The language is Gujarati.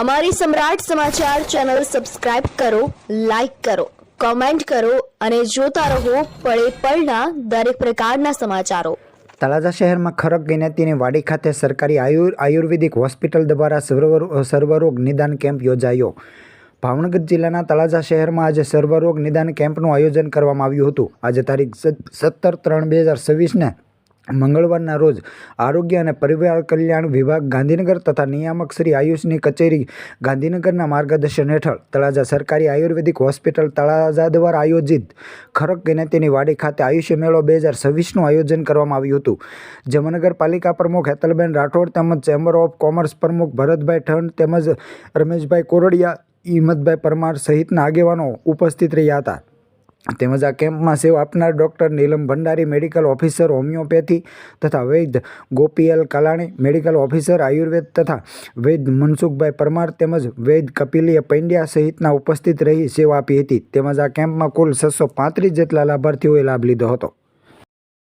અમારી સમ્રાટ સમાચાર ચેનલ સબસ્ક્રાઇબ કરો, લાઈક કરો, કોમેન્ટ કરો અને જોતા રહો પળે પળના દરેક પ્રકારના સમાચારો। તળાજા શહેરમાં ખરક જ્ઞાતિની વાડી ખાતે સરકારી આયુર્વેદિક હોસ્પિટલ દ્વારા સર્વરોગ નિદાન કેમ્પ યોજાયો। ભાવનગર જિલ્લાના તળાજા શહેરમાં આજે સર્વરોગ નિદાન કેમ્પનું આયોજન કરવામાં આવ્યું હતું। આજે તારીખ 17/3/2026ને મંગળવારના રોજ આરોગ્ય અને પરિવાર કલ્યાણ વિભાગ ગાંધીનગર તથા નિયામક શ્રી આયુષની કચેરી ગાંધીનગરના માર્ગદર્શન હેઠળ તળાજા સરકારી આયુર્વેદિક હોસ્પિટલ તળાજા દ્વારા આયોજિત ખરક જ્ઞાતિની વાડી ખાતે આયુષ્ય મેળો 2026નું આયોજન કરવામાં આવ્યું હતું। જેમાં નગરપાલિકા પ્રમુખ હેતલબેન રાઠોડ તેમજ ચેમ્બર ઓફ કોમર્સ પ્રમુખ ભરતભાઈ ઠંડ તેમજ રમેશભાઈ કોરડિયા, હિંમતભાઈ પરમાર સહિતના આગેવાનો ઉપસ્થિત રહ્યા હતા। તેમજ આ કેમ્પમાં સેવા આપનાર ડૉક્ટર નીલમ ભંડારી, મેડિકલ ઓફિસર હોમિયોપેથી તથા વૈદ્ય ગોપી L Kalani, medical officer Ayurveda તથા વૈદ્ય મનસુખભાઈ પરમાર તેમજ વૈદ્ય કપિલીય પંડ્યા સહિતના ઉપસ્થિત રહી સેવા આપી હતી। તેમજ આ કેમ્પમાં કુલ 635 જેટલા લાભાર્થીઓએ લાભ લીધો હતો।